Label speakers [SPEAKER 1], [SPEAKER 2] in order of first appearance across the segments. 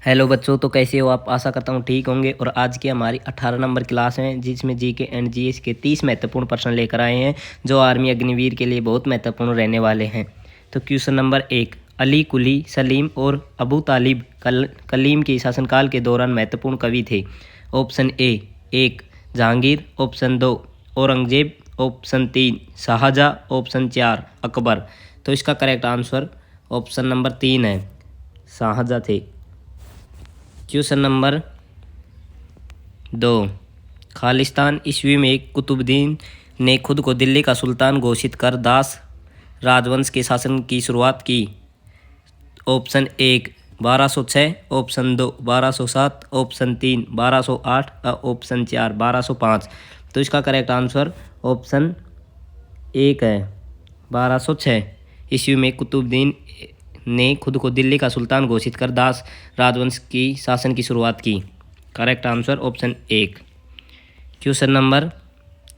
[SPEAKER 1] Hello बच्चों, तो कैसे हो आप? आशा करता हूँ ठीक होंगे। और आज की हमारी 18 नंबर क्लास है, जिसमें जीके एंड जीएस के 30 महत्वपूर्ण प्रश्न लेकर आए हैं, जो आर्मी अग्निवीर के लिए बहुत महत्वपूर्ण रहने वाले हैं। तो क्वेश्चन नंबर 1, अली कुली सलीम और अबू तालिब कलीम के शासनकाल के दौरान महत्वपूर्ण कवि थे। Option A 1 Jahangir, option 2 Aurangzeb, option 3 Shahjahan, option 4 Akbar. तो इसका करेक्ट आंसर ऑप्शन नंबर 3 है, शाहजहाँ थे। क्वेश्चन नंबर 2, खालिस्तान ईस्वी में कुतुबुद्दीन ने खुद को दिल्ली का सुल्तान घोषित कर दास राजवंश के शासन की शुरुआत की। ऑप्शन 1 1206, ऑप्शन 2 1207, ऑप्शन 3 1208 और ऑप्शन 4 1205। तो इसका करेक्ट आंसर ऑप्शन 1 है, 1206 ईस्वी में कुतुबुद्दीन ने खुद को दिल्ली का सुल्तान घोषित कर दास राजवंश की शासन की शुरुआत की। Correct answer option 1। Question number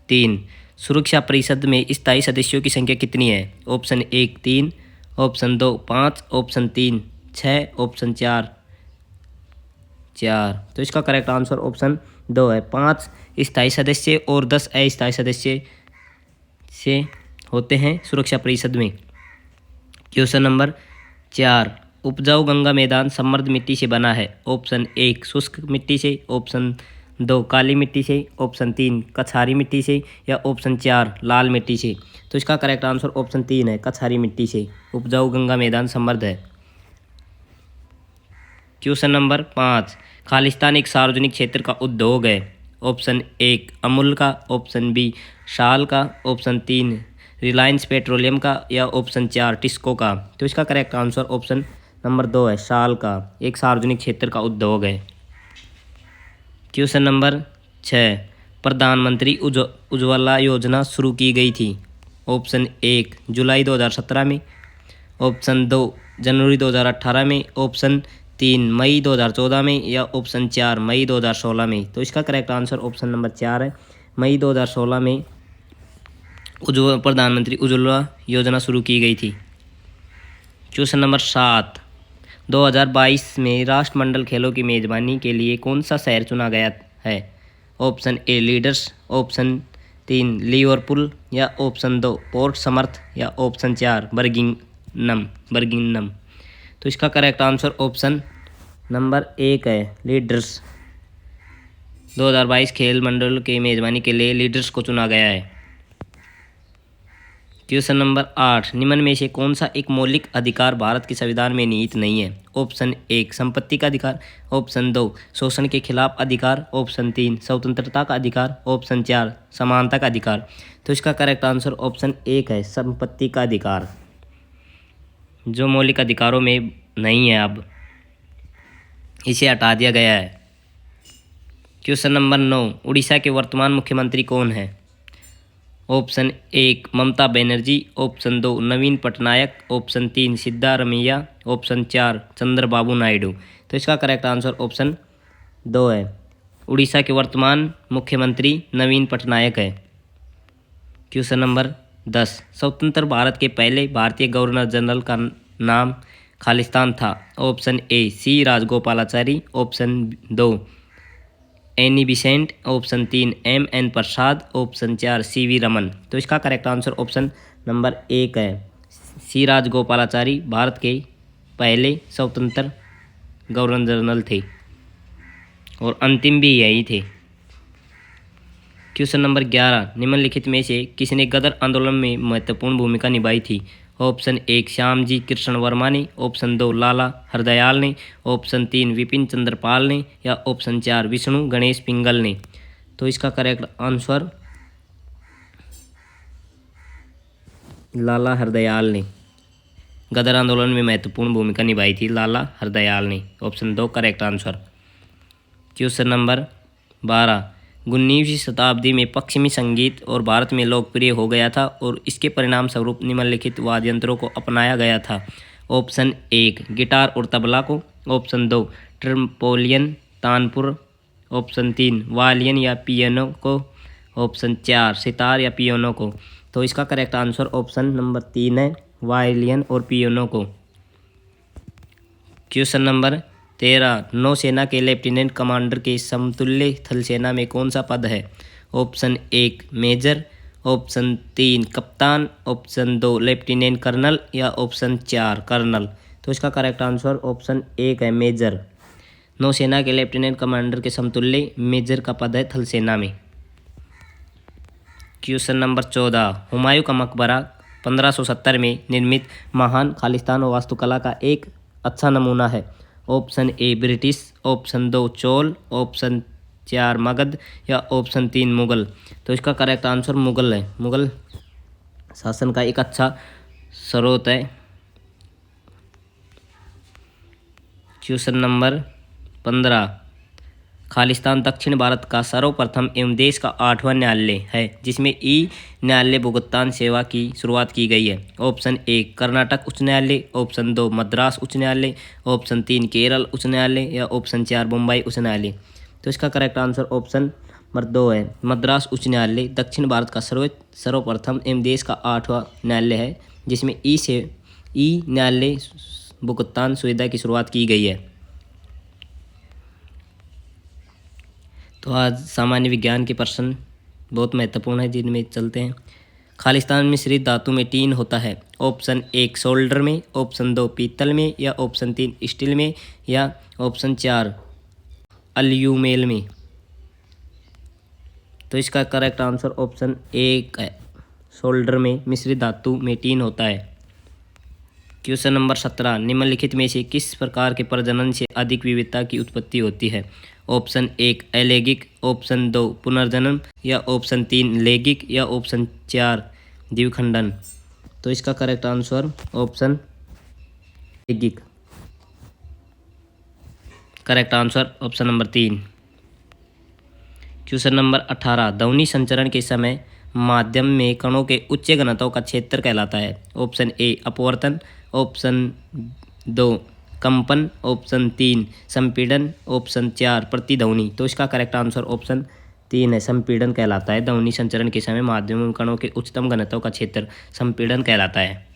[SPEAKER 1] 3, सुरक्षा परिषद में स्थायी सदस्यों की संख्या कितनी है? Option 1 3, option 2 5, option 3 6, option 4 4। तो इसका करेक्ट आंसर ऑप्शन 2 है, 5 स्थायी सदस्य और 10 अस्थायी सदस्य से होते हैं सुरक्षा परिषद में। क्वेश्चन नंबर 4, उपजाऊ गंगा मैदान समृद्ध मिट्टी से बना है। ऑप्शन 1 शुष्क मिट्टी से, ऑप्शन 2 काली मिट्टी से, ऑप्शन 3 कछारी मिट्टी से या ऑप्शन 4 लाल मिट्टी से। तो इसका करेक्ट आंसर ऑप्शन 3 है, कछारी मिट्टी से उपजाऊ गंगा मैदान समृद्ध है। क्वेश्चन नंबर 5, खालिस्तान एक सार्वजनिक क्षेत्र का उद्योग है। ऑप्शन 1 अमूल का, ऑप्शन बी शाल का, ऑप्शन 3 रिलायंस पेट्रोलियम का या ऑप्शन 4 टिस्को का। तो इसका करेक्ट आंसर ऑप्शन नंबर 2 है, शाल का एक सार्वजनिक क्षेत्र का उद्योग है। क्वेश्चन नंबर 6, प्रधानमंत्री उज्ज्वला योजना शुरू की गई थी। ऑप्शन 1 जुलाई 2017 में, ऑप्शन 2 जनवरी 2018 में, ऑप्शन 3 मई 2014 में या ऑप्शन 4 मई 2016 में। तो इसका करेक्ट आंसर ऑप्शन नंबर 4 है, मई 2016 में प्रधानमंत्री उज्ज्वला योजना शुरू की गई थी। क्वेश्चन नंबर 7, 2022 में राष्ट्रमंडल खेलों की मेजबानी के लिए कौन सा शहर चुना गया है? Option A leaders, option 3 Liverpool या ऑप्शन 2 पोर्ट समर्थ या ऑप्शन 4 बर्गिंगम। तो इसका करेक्ट आंसर ऑप्शन नंबर 1 है, लीडर्स। 2022 खेल मंडल के मेजबानी के लिए लीडर्स को चुना गया है। क्वेश्चन नंबर 8, निम्न में से कौन सा एक मौलिक अधिकार भारत के संविधान में निहित नहीं है? ऑप्शन 1 संपत्ति का अधिकार, ऑप्शन 2 शोषण के खिलाफ अधिकार, ऑप्शन 3 स्वतंत्रता का अधिकार, ऑप्शन 4 समानता का अधिकार। तो इसका करेक्ट आंसर ऑप्शन 1 है, संपत्ति का अधिकार, जो मौलिक अधिकारों में नहीं है, अब इसे हटा दिया गया है। क्वेश्चन नंबर 9, उड़ीसा के वर्तमान मुख्यमंत्री कौन है? ऑप्शन 1 ममता बनर्जी, ऑप्शन 2 नवीन पटनायक, ऑप्शन 3 सिद्धारमैया, ऑप्शन 4 चंद्रबाबू नायडू। तो इसका करेक्ट आंसर ऑप्शन 2 है, उड़ीसा के वर्तमान मुख्यमंत्री नवीन पटनायक है। क्वेश्चन नंबर 10, स्वतंत्र भारत के पहले भारतीय गवर्नर जनरल का नाम खालिस्तान था। Option A C Rajagopalachari, option 2 Annie Besant, option 3 M N Prasad, option 4 C V Raman. तो इसका करेक्ट आंसर ऑप्शन नंबर 1 है, सी राजगोपालाचारी भारत के पहले स्वतंत्र गवर्नर जनरल थे और अंतिम भी यही थे। क्वेश्चन नंबर 11, निम्नलिखित में से किसने गदर आंदोलन में महत्वपूर्ण भूमिका निभाई थी? ऑप्शन 1 श्यामजी कृष्ण वर्मा ने, ऑप्शन 2 लाला हरदयाल ने, ऑप्शन 3 विपिन चंद्र पाल ने या ऑप्शन 4 विष्णु गणेश पिंगल ने। तो इसका करेक्ट आंसर लाला हरदयाल ने गदर आंदोलन में महत्वपूर्ण भूमिका निभाई थी, लाला हरदयाल ने। Option 2 correct answer. Question number 12, 19वीं शताब्दी में पश्चिमी संगीत और भारत में लोकप्रिय हो गया था और इसके परिणाम स्वरूप निम्नलिखित वाद्य यंत्रों को अपनाया गया था। ऑप्शन 1 गिटार और तबला को, ऑप्शन 2 ट्रम्पोलियन तानपुर, ऑप्शन 3 वायलिन या पियानो को, ऑप्शन 4 सितार या पियानो को। तो इसका करेक्ट आंसर ऑप्शन नंबर 3 है, वायलिन और पियानो को। क्वेश्चन नंबर 13 नौसेना के लेफ्टिनेंट कमांडर के समतुल्य थल सेना में कौन सा पद है? ऑप्शन 1 मेजर, ऑप्शन 3 कप्तान, ऑप्शन 2 लेफ्टिनेंट कर्नल या ऑप्शन 4 कर्नल। तो इसका करेक्ट आंसर ऑप्शन 1 है मेजर। नौसेना के लेफ्टिनेंट कमांडर के समतुल्य मेजर का पद है थल सेना में। क्वेश्चन नंबर 14 हुमायूं का मकबरा 1570 में निर्मित महान खालिस्तान वास्तुकला का एक अच्छा नमूना है। Option A British, option 2 Chola, option 4 Magadh या ऑप्शन 3 मुगल। तो इसका करेक्ट आंसर मुगल है। मुगल शासन का एक अच्छा स्रोत है। क्वेश्चन नंबर 15 खालिस्तान दक्षिण भारत का सर्वप्रथम एवं देश का 8वां न्यायालय है जिसमें ई न्यायालय भुगतान सेवा की शुरुआत की गई है। ऑप्शन 1 कर्नाटक उच्च न्यायालय, ऑप्शन 2 मद्रास उच्च न्यायालय, ऑप्शन 3 केरल उच्च न्यायालय या ऑप्शन 4 मुंबई उच्च न्यायालय। तो इसका करेक्ट आंसर ऑप्शन नंबर 2 है मद्रास उच्च न्यायालय दक्षिण भारत का सर्वप्रथम एवं देश का 8वां न्यायालय है जिसमें ई न्यायालय भुगतान सुविधा की शुरुआत की गई है। तो आज सामान्य विज्ञान के प्रश्न बहुत महत्वपूर्ण है जिनमें चलते हैं। खालिस्तान मिश्रित धातु में टीन होता है। ऑप्शन 1 सोल्डर में, ऑप्शन 2 पीतल में या ऑप्शन 3 स्टील में या ऑप्शन 4 अल्यूमेल में। तो इसका करेक्ट आंसर ऑप्शन 1 है सोल्डर में मिश्रित धातु में टीन होता है। क्वेश्चन नंबर 17 निम्नलिखित में से किस प्रकार के प्रजनन से अधिक विविधता की उत्पत्ति होती है? ऑप्शन 1 अलैंगिक, ऑप्शन 2 पुनर्जन्म या ऑप्शन 3 लैंगिक या ऑप्शन 4 द्विखंडन। तो इसका करेक्ट आंसर ऑप्शन लैंगिक। Correct answer option number 3। Question number 18 ध्वनि संचरण के समय माध्यम में कणों के उच्च घनत्व का क्षेत्र कहलाता है। ऑप्शन ए अपवर्तन, ऑप्शन 2 कंपन, ऑप्शन 3 संपीड़न, ऑप्शन 4 प्रतिध्वनि। तो इसका करेक्ट आंसर ऑप्शन 3 है संपीड़न कहलाता है। ध्वनि संचरण के समय माध्यम में कणों के उच्चतम घनत्व का क्षेत्र संपीड़न कहलाता है।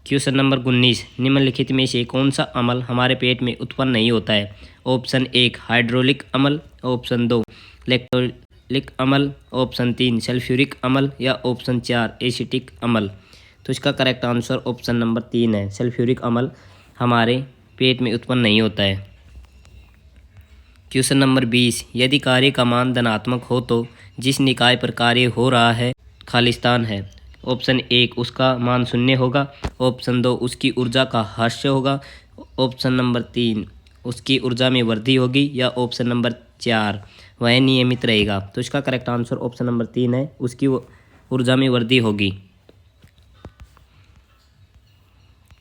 [SPEAKER 1] क्वेश्चन नंबर 19 निम्नलिखित में से कौन सा अम्ल हमारे पेट में उत्पन्न नहीं होता है? ऑप्शन 1 हाइड्रोलिक अम्ल, ऑप्शन 2 लैक्टोलिक अम्ल, ऑप्शन 3 सल्फ्यूरिक अम्ल या ऑप्शन 4 एसिटिक अम्ल। तो इसका करेक्ट आंसर ऑप्शन नंबर 3 है सल्फ्यूरिक अम्ल हमारे पेट में उत्पन्न नहीं होता है। क्वेश्चन नंबर 20 यदि कार्य का मान धनात्मक हो तो जिस निकाय पर कार्य हो रहा है खालिस्तान है। ऑप्शन 1 उसका मान 0 होगा, ऑप्शन 2 उसकी ऊर्जा का ह्रास होगा, ऑप्शन नंबर 3 उसकी ऊर्जा में वृद्धि होगी या ऑप्शन नंबर 4 वह नियमित रहेगा। तो इसका करेक्ट आंसर ऑप्शन नंबर 3 है उसकी ऊर्जा में वृद्धि होगी।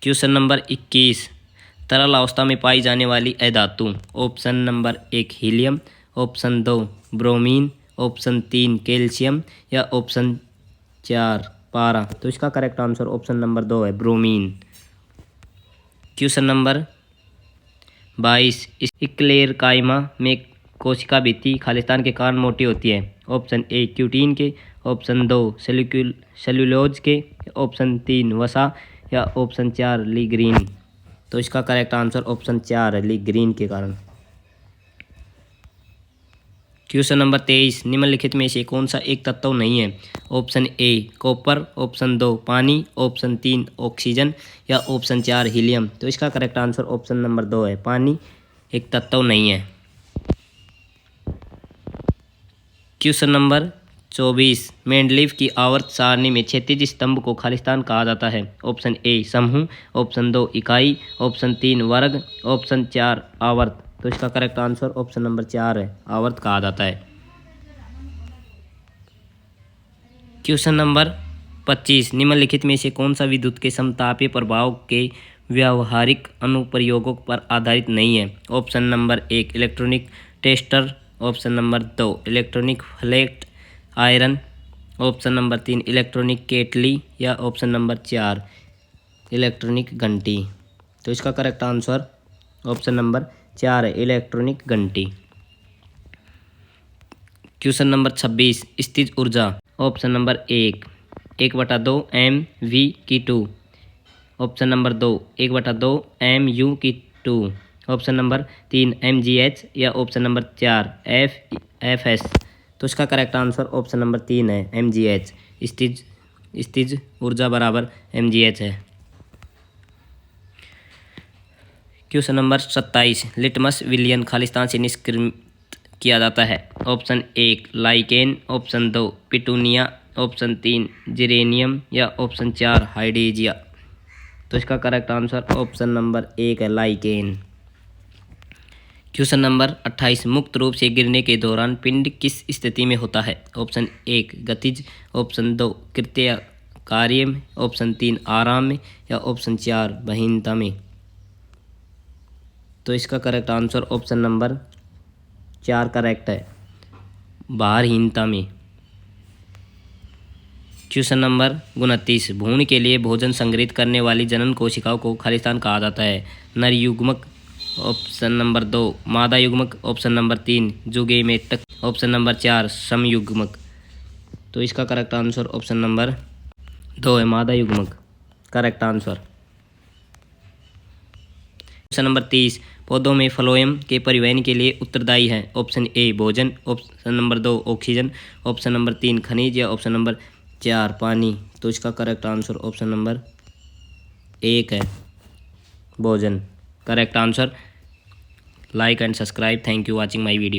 [SPEAKER 1] क्वेश्चन नंबर 21 तरल अवस्था में पाई जाने वाली अधातु। Option number 1 helium, option 2 bromine, option 3 calcium या ऑप्शन 4 पारा। तो इसका करेक्ट आंसर ऑप्शन नंबर 2 है ब्रोमीन। क्वेश्चन नंबर 22 स्क्लेरकाइमा में कोशिका भित्ति खालिस्तान के कारण मोटी होती है। ऑप्शन 1 क्यूटीन के, ऑप्शन 2 सेल्यूलोज के, ऑप्शन 3 वसा या ऑप्शन 4 लीग्रीन। तो इसका करेक्ट आंसर ऑप्शन 4 है लीग्रीन के कारण। क्वेश्चन नंबर 23 निम्नलिखित में से कौन सा एक तत्व नहीं है? ऑप्शन ए कॉपर, ऑप्शन 2 पानी, ऑप्शन 3 ऑक्सीजन या ऑप्शन 4 हीलियम। तो इसका करेक्ट आंसर ऑप्शन नंबर 2 है पानी एक तत्व नहीं है। क्वेश्चन नंबर 24 मेंडलीव की आवर्त सारणी में क्षैतिज स्तंभ को खालिस्तान कहा जाता है। ऑप्शन ए समूह, ऑप्शन 2 इकाई, ऑप्शन 3 वर्ग, ऑप्शन 4 आवर्त। तो इसका करेक्ट आंसर ऑप्शन नंबर 4 है आवर्त कहा जाता है। क्वेश्चन नंबर 25 निम्नलिखित में से कौन सा विद्युत के समतापीय प्रभाव के व्यावहारिक अनुप्रयोगों पर आधारित नहीं है? Option number 1 electronic tester, option number 2 electronic flat iron, option number 3 electronic kettle या ऑप्शन नंबर 4 इलेक्ट्रॉनिक घंटी। तो इसका करेक्ट आंसर ऑप्शन नंबर 4 है इलेक्ट्रॉनिक घंटी। क्वेश्चन नंबर 26 स्थिर ऊर्जा। ऑप्शन नंबर 1/2 mv की 2, ऑप्शन नंबर 2 1/2 mu की टू। ऑप्शन नंबर 3 MgH या ऑप्शन नंबर 4 FS। तो इसका करेक्ट आंसर ऑप्शन नंबर 3 है MgH। स्थिज ऊर्जा बराबर MgH है। क्वेश्चन नंबर 27 लिटमस विलयन खालिस्तान से निष्क्रिय किया जाता है। Option 1 lichen, option 2 petunia, option 3 geranium या ऑप्शन 4 हाइडेजिया। तो इसका करेक्ट आंसर ऑप्शन नंबर 1 है लाइकेन। क्वेश्चन नंबर 28 मुक्त रूप से गिरने के दौरान पिंड किस स्थिति में होता है। ऑप्शन 1 गतिज, ऑप्शन 2 कृत्य कार्य में, ऑप्शन 3 आराम में या ऑप्शन 4 बहीनता में। तो इसका correct answer option number 4 correct है, भारहीनता में। क्वेश्चन नंबर 29 भ्रूण के लिए भोजन संग्रहित करने वाली जनन कोशिकाओं को खालिस्तान कहा जाता है। नर युग्मक, ऑप्शन नंबर 2 मादा युग्मक, ऑप्शन नंबर 3 जुगेमेटक, ऑप्शन नंबर 4 समयुग्मक। तो इसका करेक्ट आंसर ऑप्शन नंबर 2 है मादा युग्मक, करेक्ट आंसर। क्वेश्चन नंबर 30 पौधों में फ्लोएम के परिवहन के लिए उत्तरदायी है। ऑप्शन ए भोजन, option number 2 oxygen, option number 3 खनिज या ऑप्शन नंबर 4 पानी। तो इसका करेक्ट आंसर ऑप्शन नंबर 1 है भोजन, correct answer. Like and subscribe. Thank you watching my video.